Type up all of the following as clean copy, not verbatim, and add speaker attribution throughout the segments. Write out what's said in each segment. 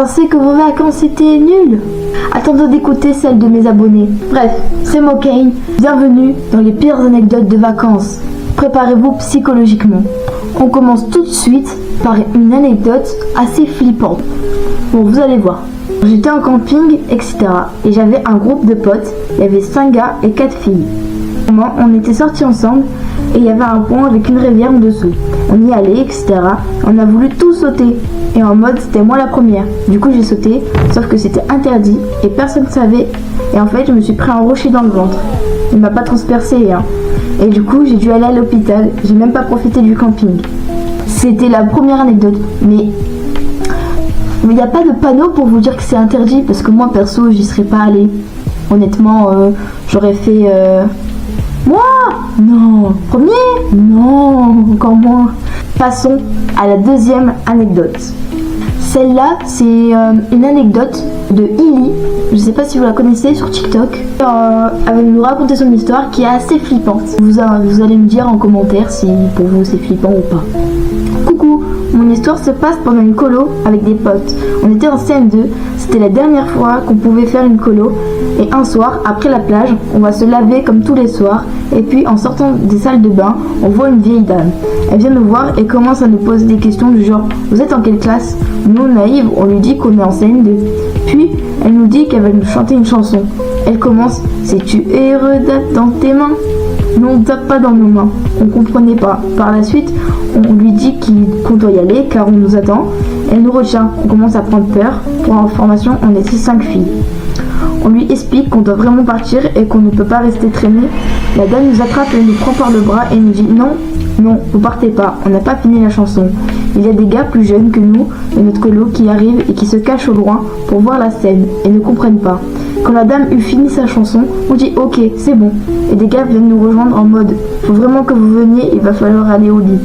Speaker 1: pensez que vos vacances étaient nulles? Attendons d'écouter celles de mes abonnés. Bref, c'est Mokane. Bienvenue dans les pires anecdotes de vacances. Préparez-vous psychologiquement. On commence tout de suite par une anecdote assez flippante. Bon, vous allez voir. J'étais en camping, etc. Et j'avais un groupe de potes. Il y avait 5 gars et 4 filles. On était sortis ensemble et il y avait un pont avec une rivière en dessous. On y allait, etc. On a voulu tout sauter. Et en mode, c'était moi la première. Du coup, j'ai sauté, sauf que c'était interdit et personne ne savait. Et en fait, je me suis pris un rocher dans le ventre. Il m'a pas transpercé, hein. Et du coup, j'ai dû aller à l'hôpital. J'ai même pas profité du camping. C'était la première anecdote. Mais il n'y a pas de panneau pour vous dire que c'est interdit. Parce que moi, perso, j'y serais pas allée. Honnêtement, j'aurais fait... Moi? Non. Premier? Non, encore moins. Passons à la deuxième anecdote. Celle-là, c'est une anecdote de Illy. Je sais pas si vous la connaissez sur TikTok. Elle va nous raconter son histoire qui est assez flippante. Vous allez me dire en commentaire si pour vous c'est flippant ou pas. Coucou, mon histoire se passe pendant une colo avec des potes. On était en CM2, c'était la dernière fois qu'on pouvait faire une colo. Et un soir, après la plage, on va se laver comme tous les soirs. Et puis en sortant des salles de bain, on voit une vieille dame. Elle vient nous voir et commence à nous poser des questions du genre « Vous êtes en quelle classe ?» Nous, naïves, on lui dit qu'on est en CM2. Puis, elle nous dit qu'elle va nous chanter une chanson. Elle commence « Sais-tu heureux d'être dans tes mains ?» Nous, on ne tape pas dans nos mains. On comprenait pas. Par la suite, on lui dit qu'on doit y aller car on nous attend. Elle nous retient. On commence à prendre peur. Pour information, on était 5 filles. On lui explique qu'on doit vraiment partir et qu'on ne peut pas rester traîné. La dame nous attrape et nous prend par le bras et nous dit non, vous partez pas, on n'a pas fini la chanson. Il y a des gars plus jeunes que nous de notre colo qui arrivent et qui se cachent au loin pour voir la scène et ne comprennent pas. Quand la dame eut fini sa chanson, on dit ok, c'est bon. Et des gars viennent nous rejoindre en mode faut vraiment que vous veniez, il va falloir aller au lit.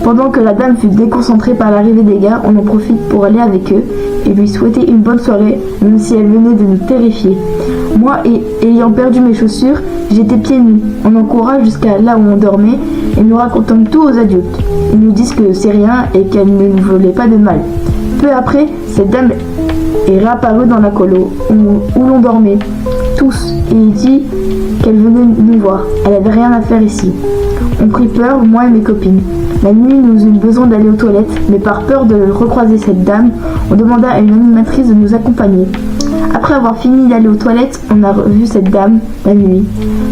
Speaker 1: Pendant que la dame fut déconcentrée par l'arrivée des gars, on en profite pour aller avec eux et lui souhaiter une bonne soirée, même si elle venait de nous terrifier. Moi, ayant perdu mes chaussures, j'étais pieds nus. On encourage jusqu'à là où on dormait et nous racontons tout aux adultes. Ils nous disent que c'est rien et qu'elle ne nous voulait pas de mal. Peu après, cette dame est réapparue dans la colo où l'on dormait tous et dit qu'elle venait nous voir. Elle avait rien à faire ici. On prit peur, moi et mes copines. La nuit, nous eûmes besoin d'aller aux toilettes, mais par peur de recroiser cette dame, on demanda à une animatrice de nous accompagner. Après avoir fini d'aller aux toilettes, on a revu cette dame la nuit,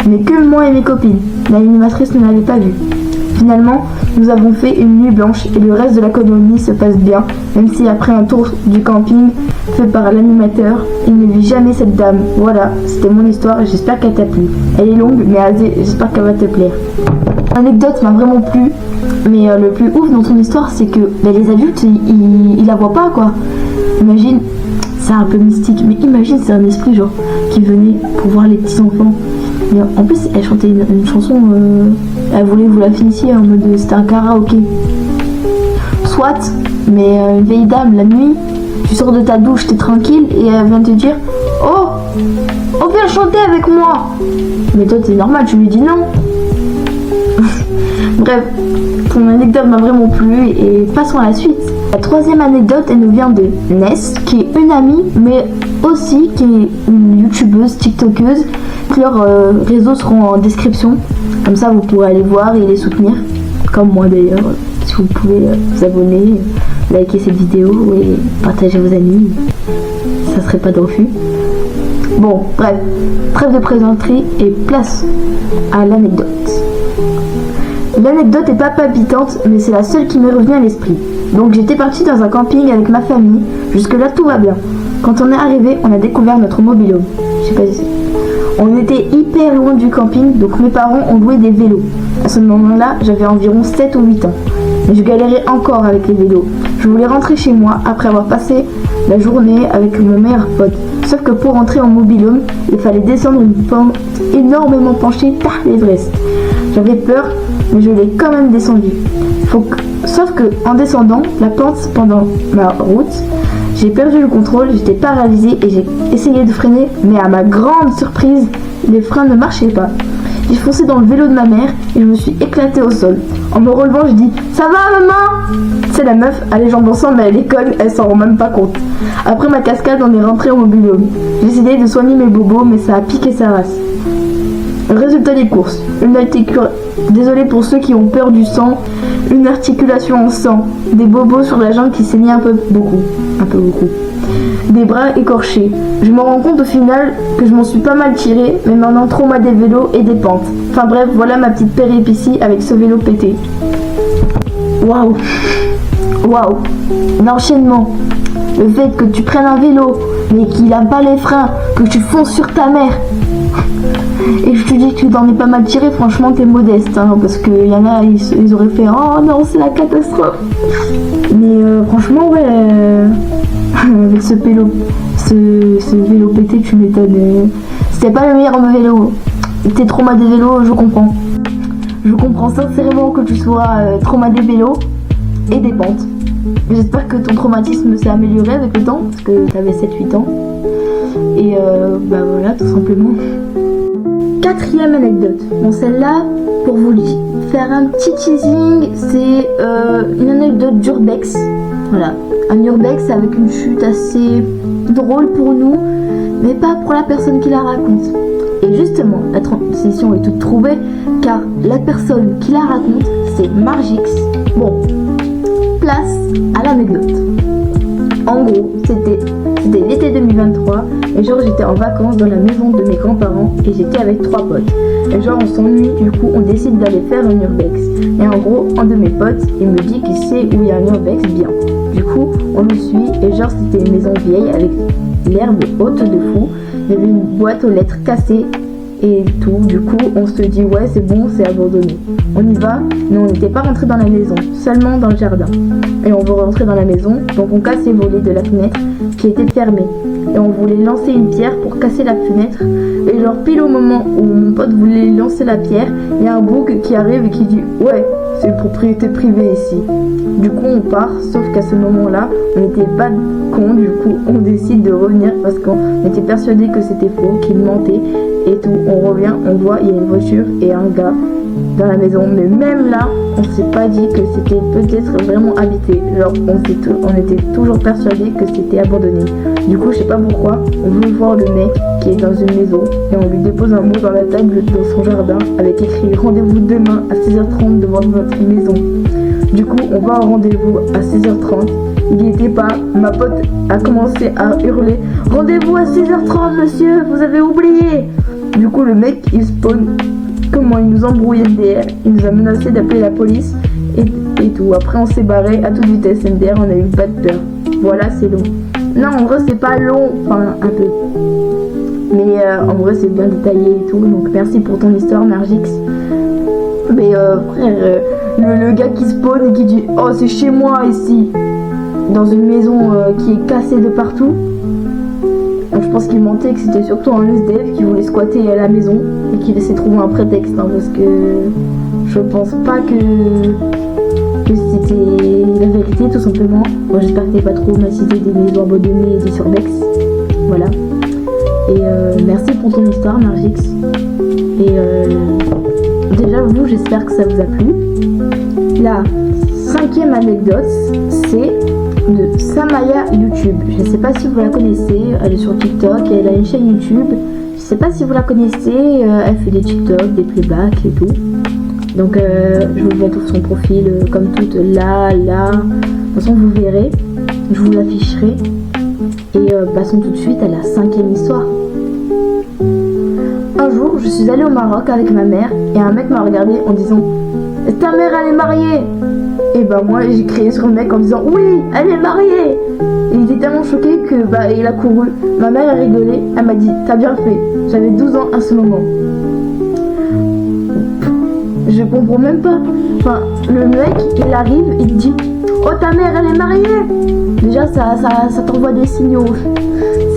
Speaker 1: mais que moi et mes copines. L'animatrice ne l'avait pas vue. Finalement, nous avons fait une nuit blanche et le reste de la colonie se passe bien, même si après un tour du camping fait par l'animateur, il ne vit jamais cette dame. Voilà, c'était mon histoire, j'espère qu'elle t'a plu. Elle est longue, mais j'espère qu'elle va te plaire. L'anecdote m'a vraiment plu, mais le plus ouf dans son histoire, c'est que les adultes, ils la voient pas, quoi. Imagine, c'est un peu mystique, mais imagine, c'est un esprit, genre, qui venait pour voir les petits-enfants. Mais en plus, elle chantait une chanson, elle voulait que vous la finissiez en mode c'était un karaoké. Soit, mais une vieille dame, la nuit, tu sors de ta douche, t'es tranquille, et elle vient te dire oh, viens chanter avec moi. Mais toi, t'es normal, tu lui dis non. Bref, ton anecdote m'a vraiment plu et passons à la suite. La troisième anecdote, elle nous vient de Ness, qui est une amie, mais aussi qui est une youtubeuse, tiktokeuse. Leurs réseaux seront en description, comme ça vous pourrez aller voir et les soutenir, comme moi d'ailleurs. Si vous pouvez vous abonner, liker cette vidéo et partager vos amis, ça serait pas de refus. Bon, bref, trêve de plaisanterie et place à l'anecdote. L'anecdote est pas palpitante, mais c'est la seule qui m'est revenue à l'esprit. Donc j'étais partie dans un camping avec ma famille, jusque là tout va bien. Quand on est arrivé, on a découvert notre mobil-home. Je sais pas si... On était hyper loin du camping, donc mes parents ont loué des vélos. À ce moment-là, j'avais environ 7 ou 8 ans. Mais je galérais encore avec les vélos. Je voulais rentrer chez moi après avoir passé la journée avec mon meilleur pote. Sauf que pour rentrer en mobil-home, il fallait descendre une pente énormément penchée par l'Everest. J'avais peur, mais je l'ai quand même descendu. Sauf que en descendant la pente pendant ma route, j'ai perdu le contrôle, j'étais paralysée et j'ai essayé de freiner, mais à ma grande surprise, les freins ne marchaient pas. J'ai foncé dans le vélo de ma mère et je me suis éclatée au sol. En me relevant, je dis « Ça va maman ?» C'est la meuf, elle a les jambes ensemble, mais elle est conne, elle s'en rend même pas compte. Après ma cascade, on est rentré au mobil-home. J'ai décidé de soigner mes bobos, mais ça a piqué sa race. Résultat des courses. Désolé pour ceux qui ont peur du sang. Une articulation en sang. Des bobos sur la jambe qui saignaient un peu beaucoup. Des bras écorchés. Je me rends compte au final que je m'en suis pas mal tiré, mais maintenant trauma des vélos et des pentes. Enfin bref, voilà ma petite péripétie avec ce vélo pété. Waouh. L'enchaînement. Le fait que tu prennes un vélo, mais qu'il n'a pas les freins, que tu fonces sur ta mère. Et je te dis que tu t'en es pas mal tiré, franchement t'es modeste, hein, parce qu'il y en a, ils auraient fait « Oh non, c'est la catastrophe !» Mais franchement, ouais, avec ce vélo pété, tu m'étonnes. C'était pas le meilleur vélo. T'es trauma des vélos, je comprends. Je comprends sincèrement que tu sois trauma des vélos et des pentes. J'espère que ton traumatisme s'est amélioré avec le temps, parce que t'avais 7-8 ans. Et bah voilà, tout simplement. 4e anecdote. Bon, celle-là, pour vous faire un petit teasing, c'est une anecdote d'urbex. Voilà, un urbex avec une chute assez drôle pour nous, mais pas pour la personne qui la raconte. Et justement, la transition est toute trouvée, car la personne qui la raconte, c'est Margix. Bon, place à l'anecdote. En gros, c'était l'été 2023 et genre j'étais en vacances dans la maison de mes grands-parents et j'étais avec 3 potes. Et genre on s'ennuie, du coup on décide d'aller faire un urbex. Et en gros, un de mes potes, il me dit qu'il sait où il y a un urbex bien. Du coup, on le suit et genre c'était une maison vieille avec l'herbe haute de fou. Il y avait une boîte aux lettres cassée et tout. Du coup, on se dit ouais c'est bon, c'est abandonné. On y va, mais on n'était pas rentré dans la maison, seulement dans le jardin. Et on veut rentrer dans la maison, donc on casse les volets de la fenêtre qui était fermée. Et on voulait lancer une pierre pour casser la fenêtre. Et genre pile au moment où mon pote voulait lancer la pierre, il y a un bouc qui arrive et qui dit ouais, c'est une propriété privée ici. Du coup on part, sauf qu'à ce moment-là, on n'était pas cons, du coup on décide de revenir parce qu'on était persuadé que c'était faux, qu'il mentait et tout. On revient, on voit il y a une voiture et un gars dans la maison, mais même là on s'est pas dit que c'était peut-être vraiment habité. Genre on était toujours persuadé que c'était abandonné. Du coup je sais pas pourquoi on veut voir le mec qui est dans une maison et on lui dépose un mot dans la table dans son jardin avec écrit rendez-vous demain à 6h30 devant votre maison. Du coup on va au rendez-vous à 6h30. Il n'y était pas, ma pote a commencé à hurler rendez-vous à 6h30 monsieur, vous avez oublié. Du coup le mec il spawn. Comment il nous embrouillait MDR, il nous a menacé d'appeler la police et tout. Après on s'est barré à toute vitesse MDR, on a eu pas de peur. Voilà, c'est long. Non, en vrai c'est pas long, enfin un peu. Mais en vrai c'est bien détaillé et tout. Donc merci pour ton histoire Margix. Mais frère, le gars qui spawn et qui dit oh c'est chez moi ici, dans une maison qui est cassée de partout. Donc, je pense qu'il mentait, que c'était surtout un SDF qui voulait squatter à la maison et qu'il essaie de trouver un prétexte, hein, parce que je pense pas que c'était la vérité tout simplement. Bon, j'espère que t'es pas trop massité des maisons abandonnées et des surbex. Voilà. Et merci pour ton histoire Margix. Et déjà vous, j'espère que ça vous a plu. La 5e anecdote, c'est de Samaya YouTube. Je ne sais pas si vous la connaissez, elle est sur TikTok, elle a une chaîne YouTube. Je ne sais pas si vous la connaissez, elle fait des TikTok, des playbacks et tout. Donc je vous mets tout son profil comme toutes là. De toute façon vous verrez, je vous l'afficherai. Et passons tout de suite à la 5e histoire. Un jour, je suis allée au Maroc avec ma mère et un mec m'a regardé en disant « Ta mère elle est mariée !» Et bah moi j'ai crié sur le mec en disant oui, elle est mariée. Et il était tellement choqué que bah il a couru. Ma mère a rigolé, elle m'a dit t'as bien fait. J'avais 12 ans à ce moment. Je comprends même pas. Enfin le mec il arrive, il te dit oh ta mère elle est mariée. Déjà ça t'envoie des signaux.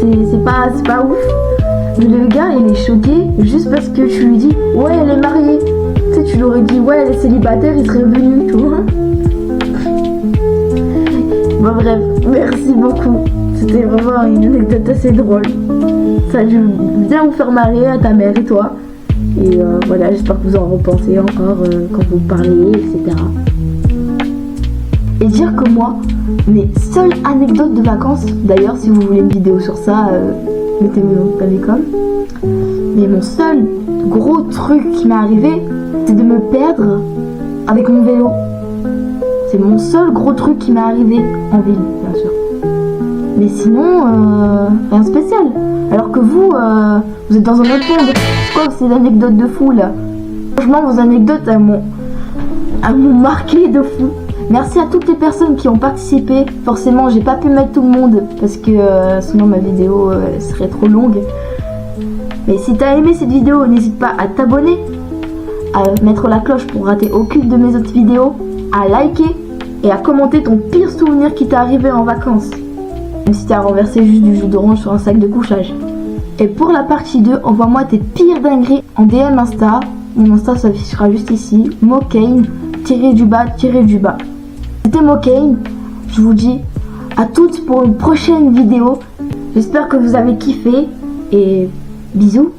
Speaker 1: C'est pas ouf. Mais le gars il est choqué juste parce que tu lui dis ouais elle est mariée. Tu sais tu lui aurais dit ouais elle est célibataire, il serait venu tout. Bon bref, merci beaucoup. C'était vraiment une anecdote assez drôle. Ça a dû bien vous faire marrer à ta mère et toi. Et voilà, j'espère que vous en repensez encore quand vous parlez, etc. Et dire que moi, mes seules anecdotes de vacances, d'ailleurs si vous voulez une vidéo sur ça, mettez-moi dans les com. Mais mon seul gros truc qui m'est arrivé, c'est de me perdre avec mon vélo. C'est mon seul gros truc qui m'est arrivé en ville, bien sûr. Mais sinon, rien de spécial. Alors que vous, vous êtes dans un autre monde. C'est quoi ces anecdotes de fou là? Franchement, vos anecdotes, elles m'ont marqué de fou. Merci à toutes les personnes qui ont participé. Forcément, j'ai pas pu mettre tout le monde parce que sinon ma vidéo serait trop longue. Mais si t'as aimé cette vidéo, n'hésite pas à t'abonner, à mettre la cloche pour rater aucune de mes autres vidéos, à liker et à commenter ton pire souvenir qui t'est arrivé en vacances. Même si t'as renversé juste du jus d'orange sur un sac de couchage. Et pour la partie 2, envoie-moi tes pires dingueries en DM Insta. Mon Insta s'affichera juste ici, Mokane _du_bas. C'était Mokane, je vous dis à toutes pour une prochaine vidéo. J'espère que vous avez kiffé et bisous.